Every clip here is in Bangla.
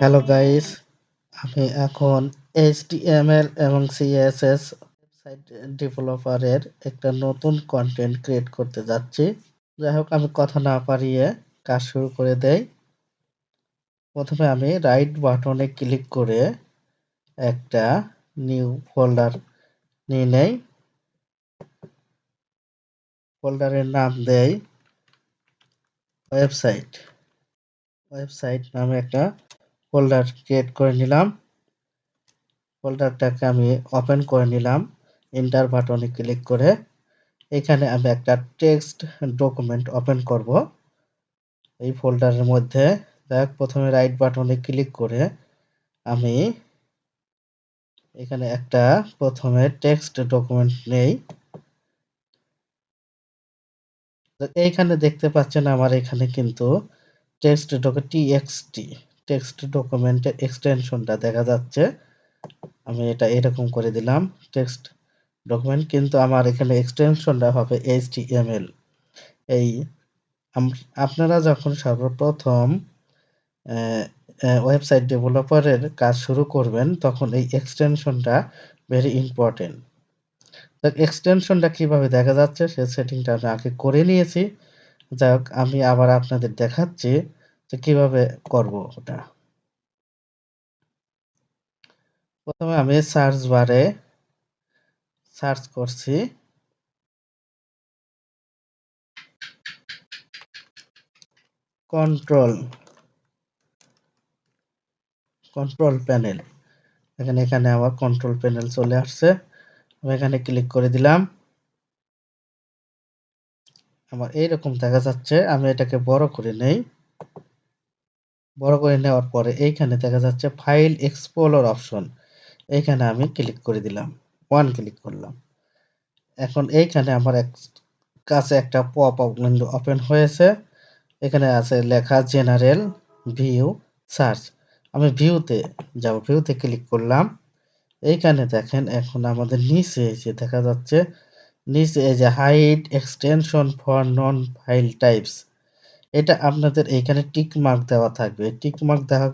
হ্যালো গাইস, আমি এখন HTML এবং CSS ওয়েবসাইট ডেভেলপারের একটা নতুন কন্টেন্ট ক্রিয়েট করতে যাচ্ছি। যাই হোক, আমি কথা না বাড়িয়ে কাজ শুরু করে দেই। প্রথমে আমি রাইট বাটনে ক্লিক করে একটা নিউ ফোল্ডার নিয়ে নেই। ফোল্ডারের নাম দেই ওয়েবসাইট। ওয়েবসাইট নামে একটা ফোল্ডার ক্রিয়েট করে নিলাম। ফোল্ডারটাকে আমি ওপেন করে নিলাম এন্টার বাটনে ক্লিক করে। এখানে আমি একটা টেক্সট ডকুমেন্ট ওপেন করব এই ফোল্ডারের মধ্যে। দেখ, প্রথমে রাইট বাটনে ক্লিক করে আমি এখানে একটা প্রথমে টেক্সট ডকুমেন্ট নেই। এইখানে দেখতে পাচ্ছেন আমার এখানে কিন্তু টেক্সট ডকুমেন্টের এক্সটেনশনটা দেখা যাচ্ছে। আমি এটা এরকম করে দিলাম টেক্সট ডকুমেন্ট, কিন্তু আমার এখানে এক্সটেনশনটা হবে HTML। এই আপনারা যখন সর্বপ্রথম ওয়েবসাইট ডেভেলপারের কাজ শুরু করবেন তখন এই এক্সটেনশনটা ভেরি ইম্পর্টেন্ট। তো এক্সটেনশনটা কিভাবে দেখা যাচ্ছে সে সেটিংটা আমি আগে করে নিয়েছি। যাই হোক, আমি আবার আপনাদের দেখাচ্ছি যে কিভাবে করব ওটা। প্রথমে আমি সার্চ বারে সার্চ করছি কন্ট্রোল কন্ট্রোল প্যানেল। এখানে আমার কন্ট্রোল প্যানেল চলে আসছে। আমি এখানে ক্লিক করে দিলাম। আমার এইরকম দেখা যাচ্ছে। আমি এটাকে বড় করে নেই। বড় করে নেওয়ার পরে এইখানে দেখা যাচ্ছে ফাইল এক্সপ্লোর অপশন। এইখানে আমি ক্লিক করে দিলাম, ওয়ান ক্লিক করলাম। এখন এইখানে আমার কাছে একটা পপ আপ উইন্ডো ওপেন হয়েছে। এখানে আছে লেখা জেনারেল, ভিউ, সার্চ। আমি ভিউতে যাব, ভিউতে ক্লিক করলাম। এইখানে দেখেন এখন আমাদের নিচে এই যে দেখা যাচ্ছে, নিচে এই যে hide extension for known file types, এটা আপনাদের এইখানে টিক মার্ক দেওয়া থাকবে। টিক মার্ক দেওয়া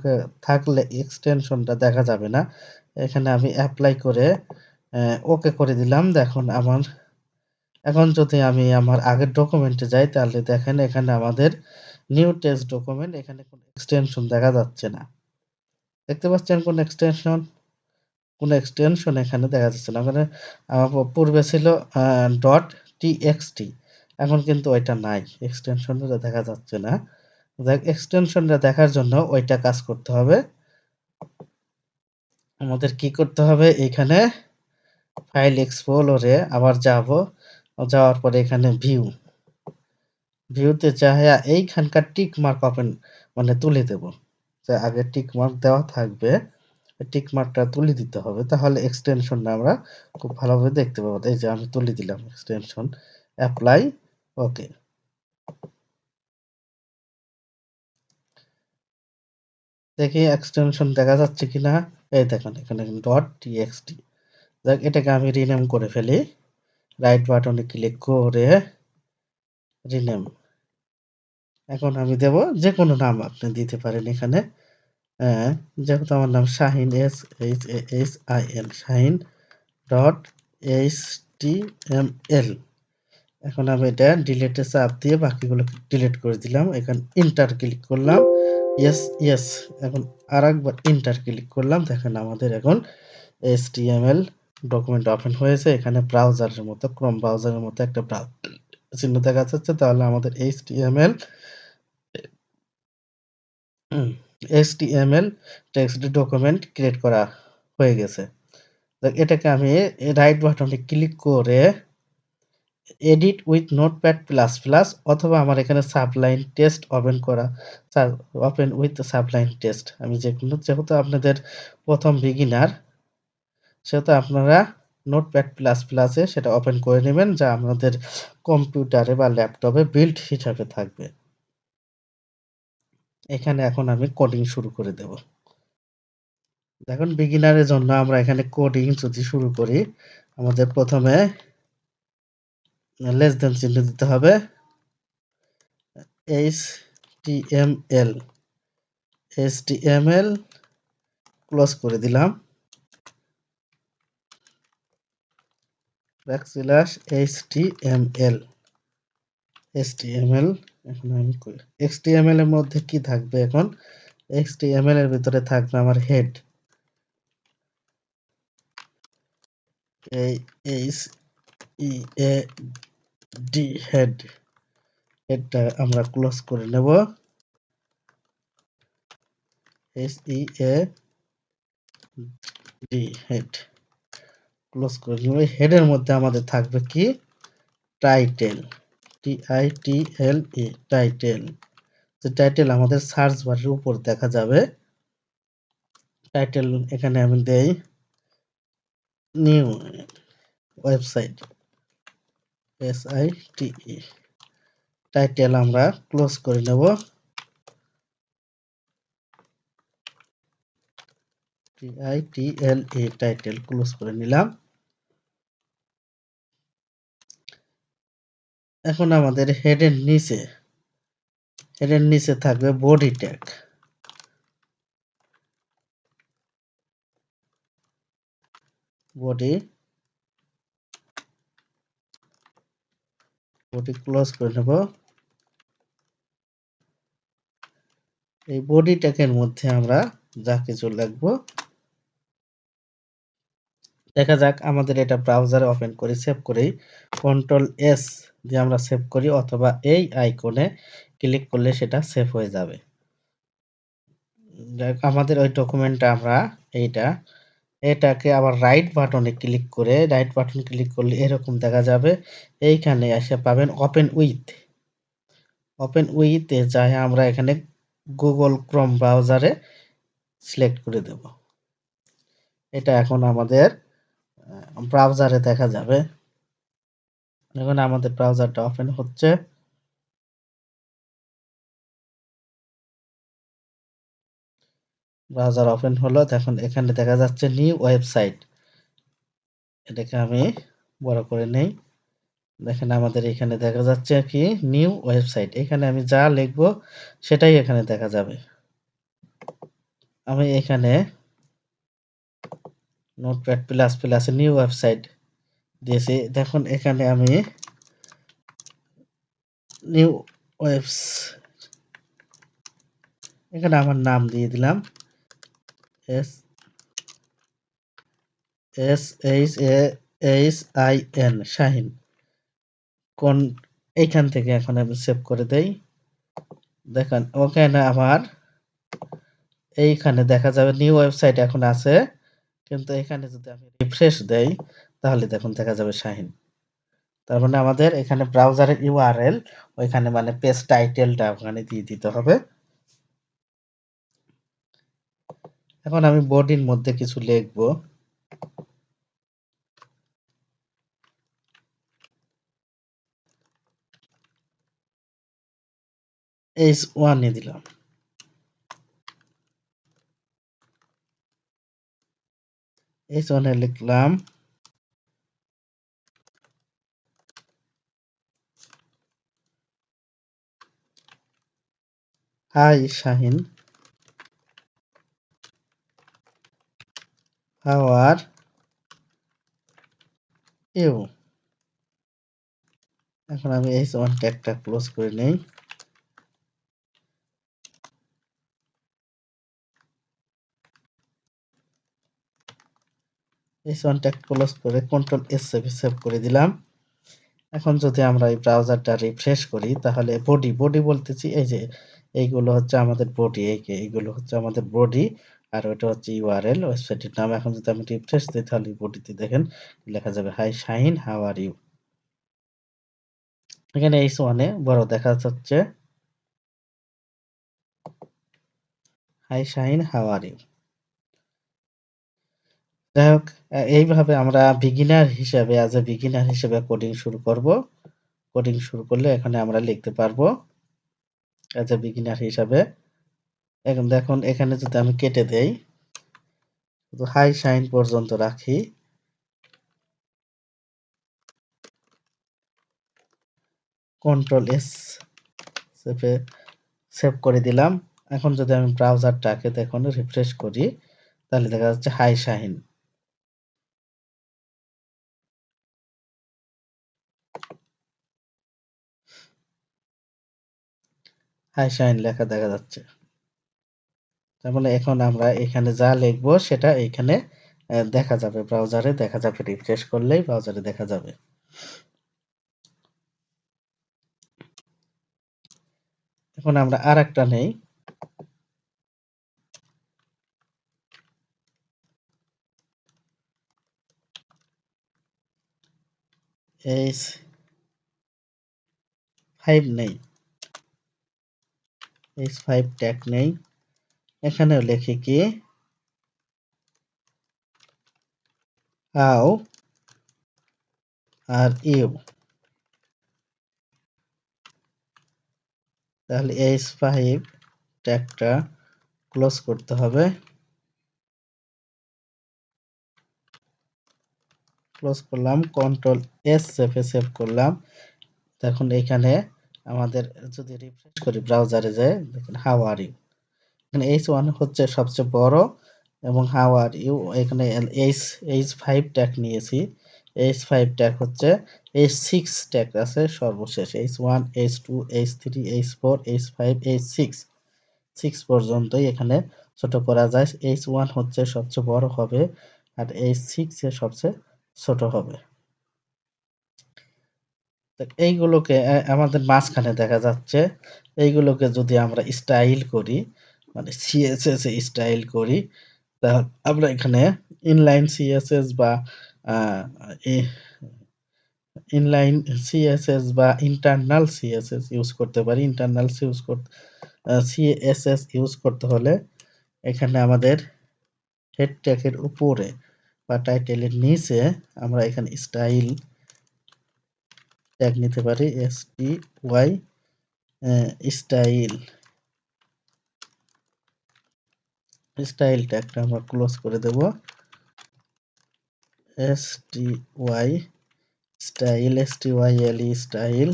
থাকলে এক্সটেনশনটা দেখা যাবে না। এখানে আমি অ্যাপ্লাই করে ওকে করে দিলাম। দেখুন আমার এখন যদি আমি আমার আগের ডকুমেন্টে যাই তাহলে দেখেন এখানে আমাদের নিউ টেক্সট ডকুমেন্ট, এখানে কোনো এক্সটেনশন দেখা যাচ্ছে না। দেখতে পাচ্ছেন কোন এক্সটেনশন এখানে দেখা যাচ্ছে না। মানে আমার পূর্বে ছিল ডট টিএক্সটি, এখন কিন্তু ওইটা নাই, এক্সটেনশনটা দেখা যাচ্ছে না। দেখ, এক্সটেনশনটা দেখার জন্য ওইটা কাজ করতে হবে। আমাদের কি করতে হবে, এখানে ফাইল এক্সপ্লোরে আবার যাওয়ার পরে এখানে ভিউতে চাহিয়া এইখানকার টিক মার্ক ওপেন মানে তুলে দেব। যে আগে টিক মার্ক দেওয়া থাকবে, টিক মার্কটা তুলে দিতে হবে, তাহলে এক্সটেনশনটা আমরা খুব ভালোভাবে দেখতে পাবো। এই যে আমি তুলে দিলাম এক্সটেনশন, অ্যাপ্লাই, ওকে। দেখি এক্সটেনশন দেখা যাচ্ছে কিনা। এই দেখেন এখানে ডট টিএক্সটি। দেখ, এটাকে আমি রিনেম করে ফেলি। রাইট বাটনে ক্লিক করে রিনেম। এখন আমি দেব যে কোনো নাম আপনি দিতে পারেন এখানে। যেহেতু আমার নাম Shahin, SHAHIN, Shahin dot HTML। এখন আমি এটা ডিলিটে চাপ দিয়ে বাকিগুলো ডিলিট করে দিলাম। এখানে ইন্টার ক্লিক করলাম, ইয়েস। এখন আরেকবার ইন্টার ক্লিক করলাম। দেখেন আমাদের এখন HTML ডকুমেন্ট ওপেন হয়েছে। এখানে ব্রাউজারের মতো, ক্রোম ব্রাউজারের মতো একটা চিহ্ন দেখা যাচ্ছে। তাহলে আমাদের HTML টেক্সট ডকুমেন্ট ক্রিয়েট করা হয়ে গেছে। এটাকে আমি রাইট বাটনে ক্লিক করে edit with notepad plus plus, অথবা আমার এখানে সাবলাইন টেক্সট ওপেন উইথ সাবলাইন টেক্সট, আমি যেহেতু আপনাদের প্রথম বিগিনার, সেহেতু আপনারা নোটপ্যাড প্লাস প্লাসে সেটা ওপেন করে নেবেন, যা আপনাদের কম্পিউটারে বা ল্যাপটপে বিল্ড হিসাবে থাকবে। এখানে এখন আমি কোডিং শুরু করে দেব। দেখুন, বিগিনারের জন্য আমরা এখানে কোডিং যদি শুরু করি, আমাদের প্রথমে লেস দেন চিহ্ন দিতে হবে। HTML ক্লোজ করে দিলাম। ব্যাকস্ল্যাশ HTML এখন আমি HTML এর মধ্যে কি থাকবে এখন? HTML এর ভিতরে থাকবে আমার হেড, HEAD হেড, হেডটা আমরা ক্লোজ করে নেব। HEAD হেড ক্লোজ করে নেব। হেডের মধ্যে আমাদের থাকবে কি? Title, TITLE title. যে টাইটেল আমাদের সার্চ বারের উপর দেখা যাবে। টাইটেল এখানে আমি দেই নিউ ওয়েবসাইট, SITE টাইটেল আমরা ক্লোজ করে নেব। TITLE টাইটেল ক্লোজ করে নিলাম। এখন আমাদের হেডের নিচে থাকবে বডি ট্যাগ। বডি ক্লোজ করে নেব। এই বডি ট্যাগের মধ্যে আমরা যা কিছু লিখবো, দেখা যাক আমাদের এটা ব্রাউজারে ওপেন করি, সেভ করি। Ctrl+S দিয়ে আমরা সেভ করি, অথবা এই আইকনে ক্লিক করলে সেটা সেভ হয়ে যাবে। আমাদের ওই ডকুমেন্টটা আমরা এটাকে আবার রাইট বাটনে ক্লিক করলে এরকম দেখা যাবে। এইখানে এসে পাবেন ওপেন উইথে যাই আমরা এখানে গুগল ক্রোম ব্রাউজারে সিলেক্ট করে দেব। এটা এখন আমাদের ব্রাউজারে দেখা যাবে। এখন আমাদের ব্রাউজারটা ওপেন হচ্ছে। ব্রাউজার ওপেন হলো, দেখুন এখানে দেখা যাচ্ছে নিউ ওয়েবসাইট। এটাকে আমি বড় করে নেই। দেখেন আমাদের এখানে দেখা যাচ্ছে কি নিউ ওয়েবসাইট। এখানে আমি যা লিখবো সেটাই এখানে দেখা যাবে। আমি এখানে নোটপ্যাড প্লাস প্লাসে নিউ ওয়েবসাইট দিয়েছি। দেখুন এখানে আমি নিউ ওয়েবস এখানে আমার নাম দিয়ে দিলাম SHAHIN শাহিন। কোন এইখান থেকে এখন আমি সেভ করে দেই। দেখেন ওখানে আমার এইখানে দেখা যাবে নিউ ওয়েবসাইট এখন আছে, কিন্তু এখানে যদি আমি রিফ্রেশ দেই তাহলে দেখুন দেখা যাবে শাহিন। তার মানে আমাদের এখানে ব্রাউজারের ইউআরএল ওইখানে মানে পেজ টাইটেলটা ওখানে দিয়ে দিতে হবে। এখন আমি বডির মধ্যে কিছু লিখবো। H1 এ দিলাম। H1 এ লিখলাম hi Shahin, how are you. এখন আমি H1 ট্যাগটা ক্লোজ করে নেই। H1 ট্যাগ ক্লোজ করে Ctrl+S সেভ করে দিলাম। এখন যদি আমরা এই ব্রাউজারটা রিফ্রেশ করি তাহলে বডি বলতেছি এই যে এইগুলো হচ্ছে আমাদের বডি, এইগুলো হচ্ছে আমাদের বডি, আর ওটা হচ্ছে ইউআরএল ওয়েবসাইটের নাম। এখন যদি আমি রিফ্রেশ দিই তাহলে বডিতে দেখেন লেখা যাবে hi Shahin, how are you. এখানে H1 এ বড় দেখা যাচ্ছে hi Shahin, how are you. যাই হোক, এইভাবে আমরা অ্যাজ এ বিগিনার হিসেবে কোডিং শুরু করব। কোডিং শুরু করলে এখানে আমরা লিখতে পারবো অ্যাজ এ বিগিনার হিসাবে। এখন দেখুন এখানে যদি আমি কেটে দেই, শুধু হাই শাইন পর্যন্ত রাখি, Ctrl+S সেভ করে দিলাম। এখন যদি আমি ব্রাউজারটাকে দেখুন রিফ্রেশ করি তাহলে দেখা যাচ্ছে হাই শাহিন। হাই শাহিন লেখা দেখা যাচ্ছে। তার মানে এখন আমরা এখানে যা লিখবো সেটা এখানে দেখা যাবে, ব্রাউজারে দেখা যাবে, রিফ্রেশ করলেই ব্রাউজারে দেখা যাবে। এখন আমরা আর একটা নেই, H5 নেই, H5 ট্যাগ নেই। এখানেও লিখি কি হাউ আর ইউ, তাহলে H5 ট্যাগটা ক্লোজ করতে হবে। ক্লোজ করলাম, কন্ট্রোল এস চেপে সেভ করলাম। এখন এখানে আমাদের যদি রিফ্রেশ করি ব্রাউজারে যায়, দেখেন হাউ আর ইউ, এখানে H1 হচ্ছে সবচেয়ে বড় এবং হাউ আর ইউ এখানে H5 ট্যাগ নিয়েছি। H5 ট্যাগ হচ্ছে, H6 ট্যাগ আছে সর্বশেষ, H1 H2 H3 H4 H5 H6 6 পর্যন্তই এখানে ছোট করা যায়। H1 হচ্ছে সবচেয়ে বড় হবে আর H6 এ সবচেয়ে ছোট হবে। তো এইগুলোকে আমাদের মাঝখানে দেখা যাচ্ছে, এইগুলোকে যদি আমরা স্টাইল করি, মানে সিএসএস এ স্টাইল করি, তাহলে আমরা এখানে ইনলাইন সিএসএস বা ইনলাইন সিএসএস বা ইন্টারনাল সিএসএস ইউজ করতে পারি। ইন্টারনাল সিএসএস ইউজ করতে হলে এখানে আমাদের হেড ট্যাগের উপরে বা টাইটেলের নিচে আমরা এখানে স্টাইল ট্যাগ নিতে পারি, STY স্টাইল। স্টাইল ট্যাগটা আমরা ক্লোজ করে দেব। STY স্টাইল, STYLE স্টাইল,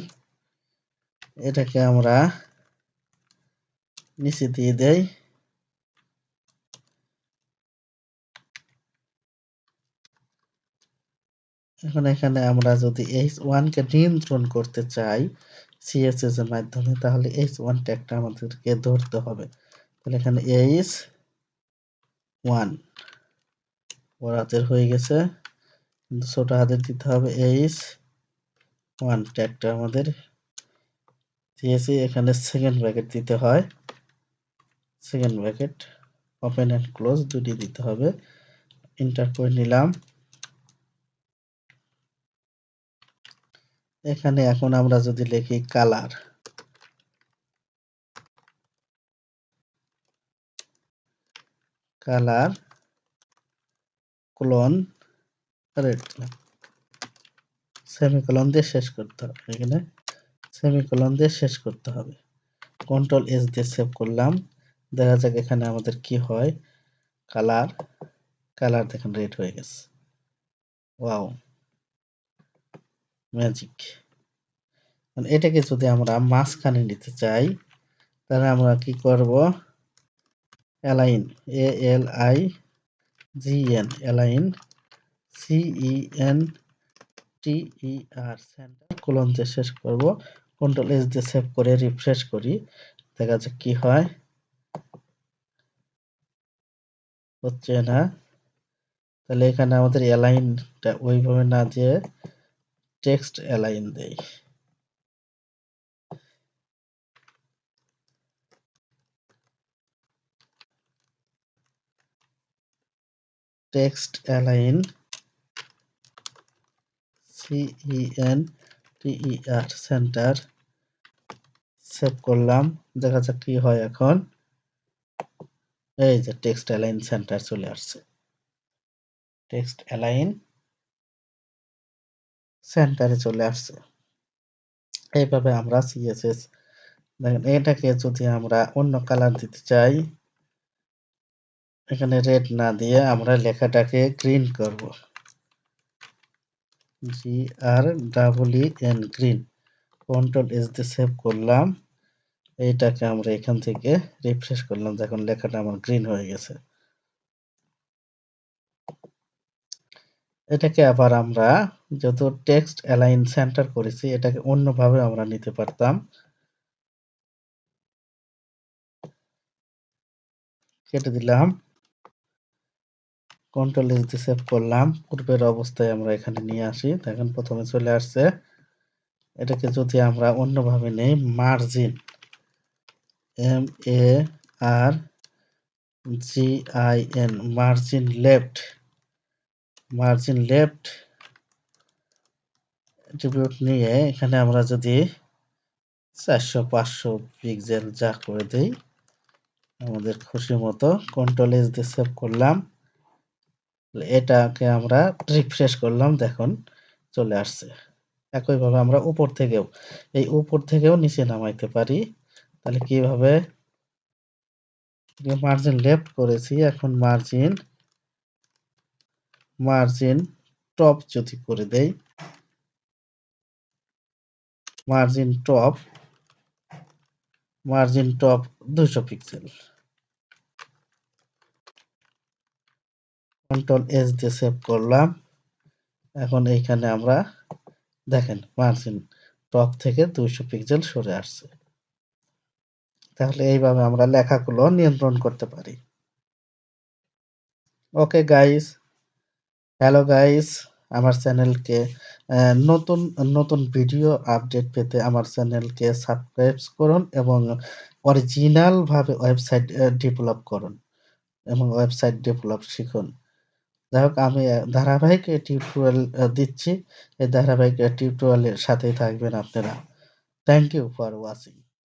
এটাকে আমরা নিচে দিয়ে দেই। এখন এখানে আমরা যদি H1 কে নিয়ন্ত্রণ করতে চাই সিএসএস এর মাধ্যমে, তাহলে H1 ট্যাগটা আমাদেরকে ধরতে হবে। তাহলে এখানে H1 বড় হাতের হয়ে গেছে, কিন্তু ছোট হাতের দিতে হবে। H1 ট্যাগটা আমাদের দিয়েছি, এখানে সেকেন্ড ব্র্যাকেট দিতে হয়, second bracket open and close দুটি দিতে হবে। এন্টার করে নিলাম। এখানে এখন আমরা যদি লিখি colour, colour colon red, semicolon দিয়ে শেষ করতে হবে। এখানে সেমিকোলন দিয়ে শেষ করতে হবে। কন্ট্রোল এস দিয়ে সেভ করলাম। দেখা যাক এখানে আমাদের কি হয়। কালার, কালার দেখেন রেড হয়ে গেছে। Wow, magic. এটাকে যদি আমরা মাঝখানে নিতে চাই, তাহলে আমরা কি করব, align, ALIGN align, CENTER centre colon দিয়ে শেষ করব। কন্ট্রোল এস দিয়ে সেভ করে রিফ্রেশ করি, দেখা যাক কি হয়। হচ্ছে না, তাহলে এখানে আমাদের অ্যালাইনটা ওইভাবে না দিয়ে টেক্সট অ্যালাইন দেই। Text align, CENTER centre, save করলাম। দেখা যাক কি হয় এখন। এই যে টেক্সট অ্যালাইন সেন্টার চলে আসছে, টেক্সট অ্যালাইন সেন্টারে চলে আসছে। এইভাবে আমরা সিএসএস, দেখেন এটাকে যদি আমরা অন্য কালার দিতে চাই, এখানে রেড না দিয়ে আমরা লেখাটাকে গ্রিন করব, GREEN গ্রিন। কন্ট্রোল এস দিয়ে সেভ করলাম। এইটাকে আমরা এখান থেকে রিফ্রেশ করলাম, দেখুন লেখাটা আমার গ্রিন হয়ে গেছে। এটাকে আবার আমরা যেহেতু টেক্সট অ্যালাইন সেন্টার করেছি, এটাকে অন্যভাবে আমরা নিতে পারতাম। কেটে দিলাম, কন্ট্রোল এস দিয়ে সেভ করলাম। পূর্বের অবস্থায় আমরা এখানে নিয়ে আসি, দেখেন প্রথমে চলে আসছে। এটাকে যদি আমরা অন্যভাবে নেই, margin, MARGIN, margin left attribute নিয়ে এখানে আমরা যদি 400-500 পিক্সেল যা করে দেই আমাদের খুশি মতো, কন্ট্রোল এস দিয়ে সেভ করলাম। এটাকে আমরা রিফ্রেশ করলাম, দেখুন চলে আসছে। একইভাবে আমরা উপর থেকেও, এই উপর থেকেও নিচে নামাইতে পারি। তাহলে কিভাবে, মার্জিন লেফট করেছি, এখন মার্জিন টপ যদি করে দেই, margin top 200 pixel, control S দিয়ে সেভ করলাম। এখন এইখানে আমরা দেখেন মার্জিন টপ থেকে 200 পিক্সেল সরে আসছে। তাহলে এইভাবে আমরা লেখাগুলো নিয়ন্ত্রণ করতে পারি। ওকে গাইস, হ্যালো গাইস, আমার চ্যানেলকে নতুন নতুন ভিডিও আপডেট পেতে আমার চ্যানেলকে সাবস্ক্রাইব করুন এবং অরিজিনাল ভাবে ওয়েবসাইট ডেভেলপ করুন এবং ওয়েবসাইট ডেভেলপ শিখুন। যাই হোক, আমি ধারাবাহিক টিউটোরিয়াল দিচ্ছি। এই ধারাবাহিক টিউটোরিয়ালের সাথেই থাকবেন আপনারা। Thank you for watching.